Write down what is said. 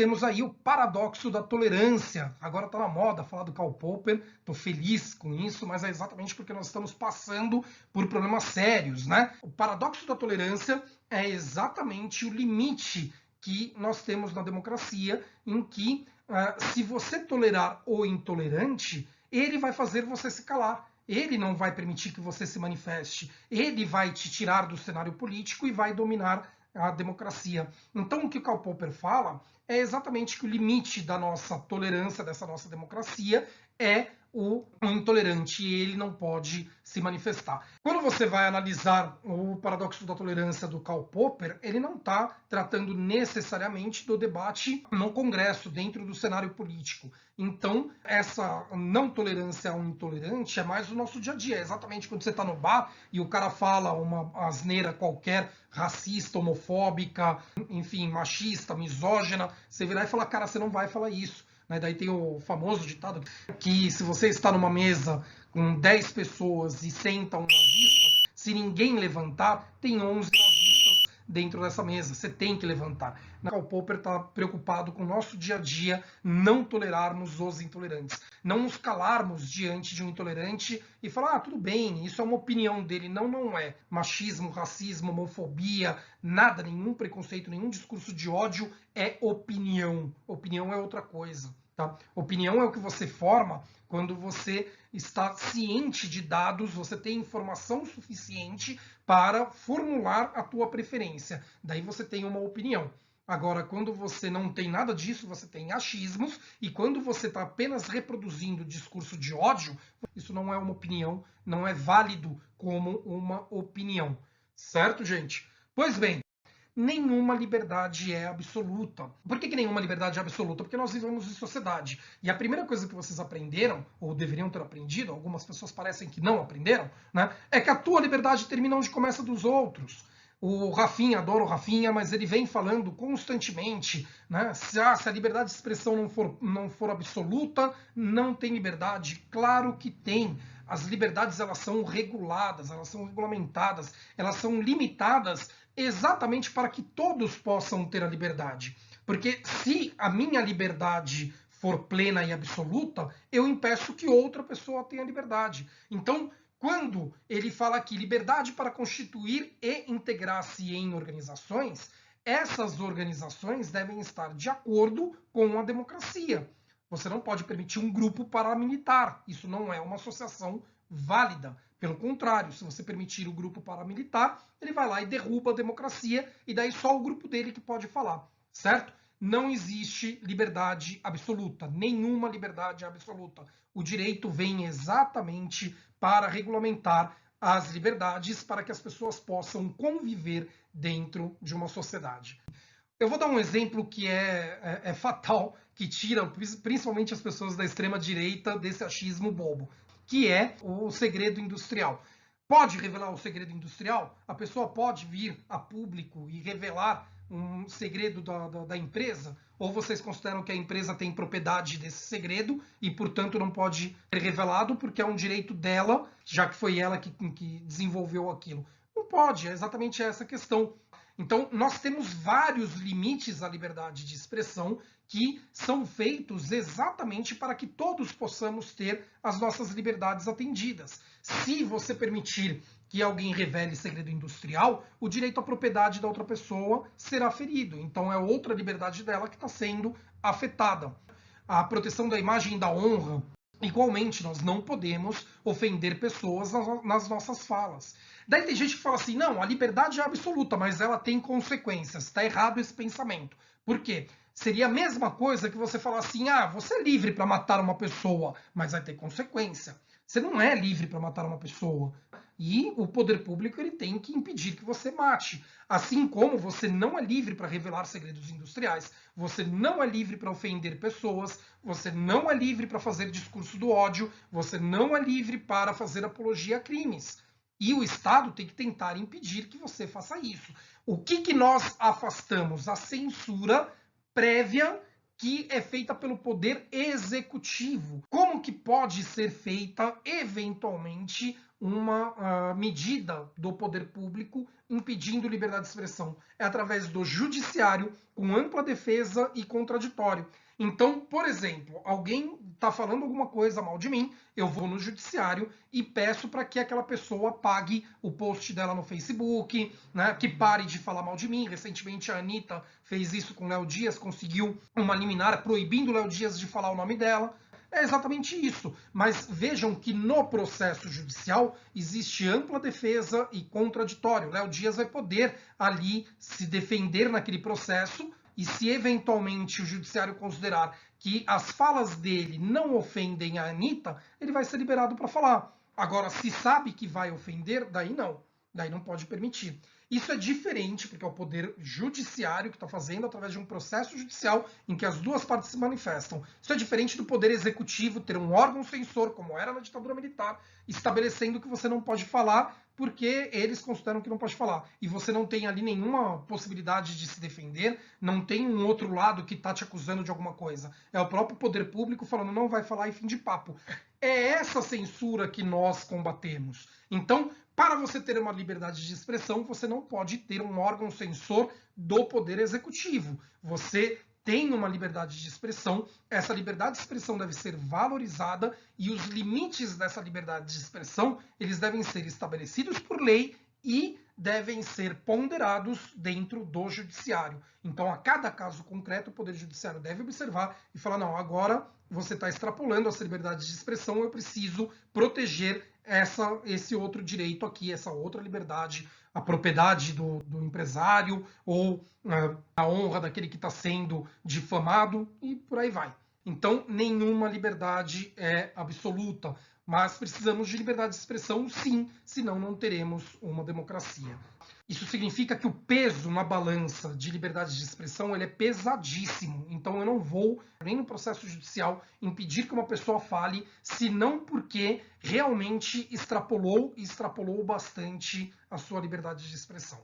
Temos aí o paradoxo da tolerância. Agora está na moda falar do Karl Popper, estou feliz com isso, mas é exatamente porque nós estamos passando por problemas sérios, né? O paradoxo da tolerância é exatamente o limite que nós temos na democracia, em que se você tolerar o intolerante, ele vai fazer você se calar. Ele não vai permitir que você se manifeste. Ele vai te tirar do cenário político e vai dominar a democracia. Então, o que o Karl Popper fala é exatamente que o limite da nossa tolerância, dessa nossa democracia, é o intolerante, e ele não pode se manifestar. Quando você vai analisar o paradoxo da tolerância do Karl Popper, ele não está tratando necessariamente do debate no Congresso, dentro do cenário político. Então, essa não tolerância ao intolerante é mais o nosso dia a dia. É exatamente quando você está no bar e o cara fala uma asneira qualquer, racista, homofóbica, enfim, machista, misógina, você virar e falar, cara, você não vai falar isso. Daí tem o famoso ditado que se você está numa mesa com 10 pessoas e senta um nazista, se ninguém levantar, tem 11 nazistas dentro dessa mesa. Você tem que levantar. Karl Popper está preocupado com o nosso dia a dia, não tolerarmos os intolerantes. Não nos calarmos diante de um intolerante e falar, ah, tudo bem, isso é uma opinião dele. Não, não é. Machismo, racismo, homofobia, nada, nenhum preconceito, nenhum discurso de ódio é opinião. Opinião é outra coisa. Tá? Opinião é o que você forma quando você está ciente de dados, você tem informação suficiente para formular a tua preferência. Daí você tem uma opinião. Agora, quando você não tem nada disso, você tem achismos, e quando você está apenas reproduzindo discurso de ódio, isso não é uma opinião, não é válido como uma opinião. Certo, gente? Pois bem, nenhuma liberdade é absoluta. Por que nenhuma liberdade é absoluta? Porque nós vivemos em sociedade. E a primeira coisa que vocês aprenderam, ou deveriam ter aprendido, algumas pessoas parecem que não aprenderam, né, é que a tua liberdade termina onde começa a dos outros. O Rafinha, adoro o Rafinha, mas ele vem falando constantemente, né? Se a liberdade de expressão não for absoluta, não tem liberdade. Claro que tem. As liberdades, elas são reguladas, elas são regulamentadas, elas são limitadas exatamente para que todos possam ter a liberdade. Porque se a minha liberdade for plena e absoluta, eu impeço que outra pessoa tenha liberdade. Então, quando ele fala que liberdade para constituir e integrar-se em organizações, essas organizações devem estar de acordo com a democracia. Você não pode permitir um grupo paramilitar. Isso não é uma associação válida. Pelo contrário, se você permitir o grupo paramilitar, ele vai lá e derruba a democracia, e daí só o grupo dele que pode falar, certo? Não existe liberdade absoluta, nenhuma liberdade absoluta. O direito vem exatamente para regulamentar as liberdades, para que as pessoas possam conviver dentro de uma sociedade. Eu vou dar um exemplo que é fatal, que tira principalmente as pessoas da extrema-direita desse achismo bobo, que é o segredo industrial. Pode revelar o segredo industrial? A pessoa pode vir a público e revelar um segredo da empresa? Ou vocês consideram que a empresa tem propriedade desse segredo e, portanto, não pode ser revelado porque é um direito dela, já que foi ela que desenvolveu aquilo? Não pode, é exatamente essa a questão. Então, nós temos vários limites à liberdade de expressão que são feitos exatamente para que todos possamos ter as nossas liberdades atendidas. Se você permitir que alguém revele segredo industrial, o direito à propriedade da outra pessoa será ferido. Então, é outra liberdade dela que está sendo afetada. A proteção da imagem e da honra. Igualmente, nós não podemos ofender pessoas nas nossas falas. Daí tem gente que fala assim, não, a liberdade é absoluta, mas ela tem consequências. Está errado esse pensamento. Por quê? Seria a mesma coisa que você falar assim, ah, você é livre para matar uma pessoa, mas vai ter consequência. Você não é livre para matar uma pessoa. E o poder público ele tem que impedir que você mate. Assim como você não é livre para revelar segredos industriais, você não é livre para ofender pessoas, você não é livre para fazer discurso do ódio, você não é livre para fazer apologia a crimes. E o Estado tem que tentar impedir que você faça isso. O que nós afastamos? A censura prévia que é feita pelo poder executivo. Como que pode ser feita, eventualmente, uma medida do poder público impedindo liberdade de expressão. É através do judiciário, com ampla defesa e contraditório. Então, por exemplo, alguém está falando alguma coisa mal de mim, eu vou no judiciário e peço para que aquela pessoa apague o post dela no Facebook, né, que pare de falar mal de mim. Recentemente a Anitta fez isso com o Léo Dias, conseguiu uma liminar proibindo o Léo Dias de falar o nome dela. É exatamente isso. Mas vejam que no processo judicial existe ampla defesa e contraditório. Léo Dias vai poder ali se defender naquele processo e se eventualmente o judiciário considerar que as falas dele não ofendem a Anitta, ele vai ser liberado para falar. Agora, se sabe que vai ofender, daí não. Daí não pode permitir. Isso é diferente, porque é o poder judiciário que está fazendo através de um processo judicial em que as duas partes se manifestam. Isso é diferente do poder executivo ter um órgão censor, como era na ditadura militar, estabelecendo que você não pode falar porque eles consideram que não pode falar. E você não tem ali nenhuma possibilidade de se defender, não tem um outro lado que está te acusando de alguma coisa. É o próprio poder público falando não vai falar e fim de papo. É essa censura que nós combatemos. Então, para você ter uma liberdade de expressão, você não pode ter um órgão censor do poder executivo. Você tem uma liberdade de expressão, essa liberdade de expressão deve ser valorizada e os limites dessa liberdade de expressão, eles devem ser estabelecidos por lei e devem ser ponderados dentro do judiciário. Então, a cada caso concreto, o Poder Judiciário deve observar e falar, não, agora você está extrapolando essa liberdade de expressão, eu preciso proteger esse outro direito aqui, essa outra liberdade, a propriedade do empresário ou a honra daquele que está sendo difamado e por aí vai. Então, nenhuma liberdade é absoluta, mas precisamos de liberdade de expressão, sim, senão não teremos uma democracia. Isso significa que o peso na balança de liberdade de expressão ele é pesadíssimo. Então eu não vou, nem no processo judicial, impedir que uma pessoa fale, senão porque realmente extrapolou bastante a sua liberdade de expressão.